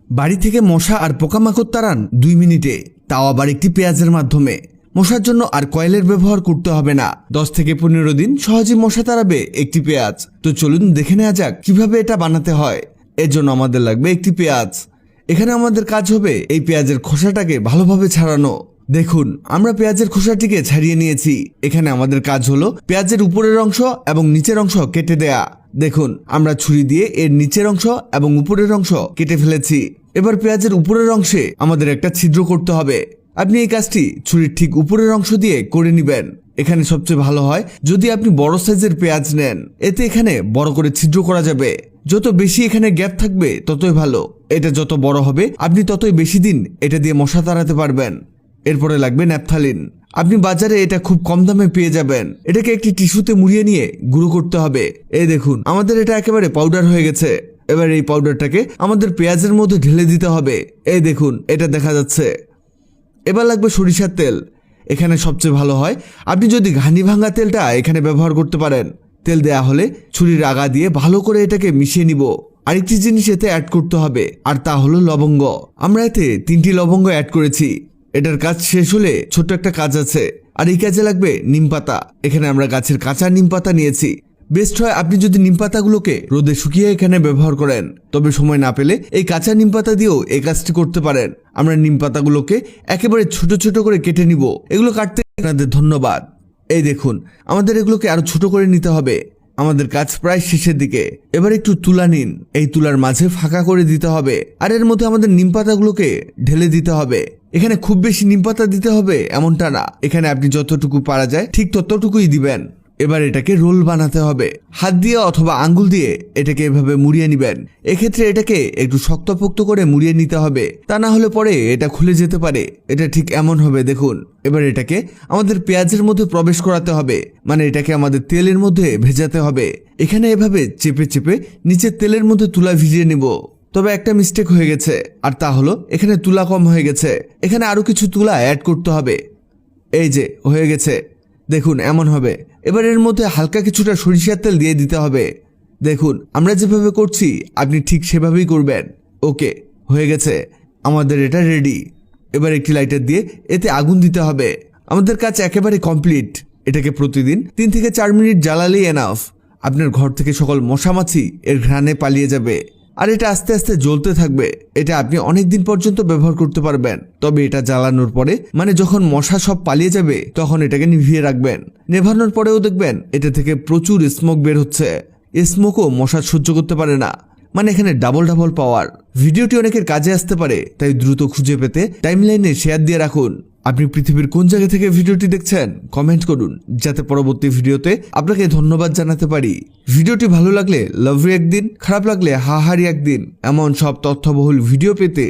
বাড়ি থেকে মশা আর পোকামাকড় তাড়ান 2 মিনিটে, তাও আবার একটি পেঁয়াজের মাধ্যমে। মশার জন্য আর কয়েলের ব্যবহার করতে হবে না। 10 থেকে 15 দিন সহজেই মশা তাড়াবে একটি পেঁয়াজ। তো চলুন দেখে নেওয়া যাক কিভাবে এটা বানাতে হয়। এর জন্য আমাদের লাগবে একটি পেঁয়াজ। এখানে আমাদের কাজ হবে এই পেঁয়াজের খোসাটাকে ভালোভাবে ছাড়ানো। দেখুন, আমরা পেঁয়াজের খোসাটিকে ছাড়িয়ে নিয়েছি। এখানে আমাদের কাজ হলো পেঁয়াজের উপরের অংশ এবং নিচের অংশ কেটে দেয়া। দেখুন, আমরা ছুরি দিয়ে এর নিচের অংশ এবং উপরের অংশ কেটে ফেলেছি। এবার পেঁয়াজের উপরের অংশে আমাদের একটা ছিদ্র করতে হবে। আপনি এই কাজটি ছুরির ঠিক উপরের অংশ দিয়ে করে নেবেন। এখানে সবচেয়ে ভালো হয় যদি আপনি বড় সাইজের পেঁয়াজ নেন, এতে এখানে বড় করে ছিদ্র করা যাবে। যত বেশি এখানে গ্যাপ থাকবে ততই ভালো। এটা যত বড় হবে আপনি ততই বেশি দিন এটা দিয়ে মশা তাড়াতে পারবেন। এরপরে লাগবে ন্যাপথালিন। আপনি বাজারে এটা খুব কম দামে পেয়ে যাবেন। এটাকে একটি টিস্যুতে মুড়িয়ে নিয়ে গুঁড়ো করতে হবে। এই দেখুন, আমাদের এটা একেবারে পাউডার হয়ে গেছে। এবার এই পাউডারটাকে আমাদের পেঁয়াজের মধ্যে ঢেলে দিতে হবে। এই দেখুন, এটা দেখা যাচ্ছে। এবার লাগবে সরিষার তেল। এখানে সবচেয়ে ভালো হয় আপনি যদি ঘানি ভাঙা তেলটা এখানে ব্যবহার করতে পারেন। তেল দেয়া হলে ছুরির আগা দিয়ে ভালো করে এটাকে মিশিয়ে নিব। আরেকটি জিনিস এতে অ্যাড করতে হবে, আর তা হলো লবঙ্গ। আমরা এতে 3টি লবঙ্গ অ্যাড করেছি। এটার কাজ শেষ হলে ছোট্ট একটা কাজ আছে, আর এই কাজে লাগবে নিমপাতা। এখানে আমরা গাছের কাঁচা নিমপাতা নিয়েছি। বেস্ট হয় আপনি যদি নিমপাতাগুলোকে রোদে শুকিয়ে এখানে ব্যবহার করেন। তবে সময় না পেলে এই কাঁচা নিমপাতা দিয়েও এই কাজটি করতে পারেন। আমরা নিমপাতাগুলোকে একেবারে ছোট ছোট করে কেটে নিব। এগুলো কাটতে আপনাদের ধন্যবাদ। এই দেখুন, আমাদের এগুলোকে আরো ছোট করে নিতে হবে। আমাদের কাজ প্রায় শেষের দিকে। এবার একটু তুলা নিন। এই তুলার মাঝে ফাঁকা করে দিতে হবে, আর এর মধ্যে আমাদের নিমপাতাগুলোকে ঢেলে দিতে হবে। এখানে খুব বেশি নিমপাতা দিতে হবে এমনটা না, এখানে আপনি যতটুকু পারা যায় ঠিক ততটুকুই দিবেন। এবার এটাকে রোল বানাতে হবে। হাত দিয়ে অথবা আঙ্গুল দিয়ে এটাকে এভাবে মুড়িয়ে নিবেন। এক্ষেত্রে এটাকে একটু শক্তপোক্ত করে মুড়িয়ে নিতে হবে, তা না হলে পরে এটা খুলে যেতে পারে। এটা ঠিক এমন হবে। দেখুন, এবার এটাকে আমাদের পেঁয়াজের মধ্যে প্রবেশ করাতে হবে, মানে এটাকে আমাদের তেলের মধ্যে ভেজাতে হবে। এখানে এভাবে চেপে চেপে নিচের তেলের মধ্যে তুলা ভিজিয়ে নিব। তবে একটা মিস্টেক হয়ে গেছে, আর তা হলো এখানে তুলা কম হয়ে গেছে। এখানে আরো কিছু তুলা অ্যাড করতে হবে। এই যে হয়ে গেছে, দেখুন এমন হবে। এবার এর মধ্যে হালকা কিছুটা সরিষার তেল দিয়ে দিতে হবে। দেখুন, আমরা যেভাবে করছি আপনি ঠিক সেভাবেই করবেন। ওকে, হয়ে গেছে, আমাদের এটা রেডি। এবার একটি লাইটার দিয়ে এতে আগুন দিতে হবে। আমাদের কাজ একেবারে কমপ্লিট। এটাকে প্রতিদিন 3 থেকে 4 মিনিট জ্বালালেই এনাফ। আপনার ঘর থেকে সকল মশামাছি এর ঘ্রাণে পালিয়ে যাবে, আর এটা আস্তে আস্তে জ্বলতে থাকবে। এটা আপনি অনেক দিন পর্যন্ত ব্যবহার করতে পারবেন। তবে এটা জ্বালানোর পরে, মানে যখন মশা সব পালিয়ে যাবে, তখন এটাকে নিভিয়ে রাখবেন। নেভানোর পরেও দেখবেন এটা থেকে প্রচুর স্মোক বের হচ্ছে। স্মোকও মশা সহ্য করতে পারে না, মানে এখানে ডাবল পাওয়ার। ভিডিওটি অনেকের কাজে আসতে পারে, তাই দ্রুত খুঁজে পেতে টাইমলাইনে শেয়ার দিয়ে রাখুন। আপনি পৃথিবীর কোন জায়গা থেকে ভিডিওটি দেখছেন কমেন্ট করুন, যাতে পরবর্তী ভিডিওতে আপনাকে ধন্যবাদ জানাতে পারি। ভিডিওটি ভালো লাগলে লাভ ইউ একদিন, খারাপ লাগলে হাহারি একদিন। এমন সব তথ্যবহুল ভিডিও পেতে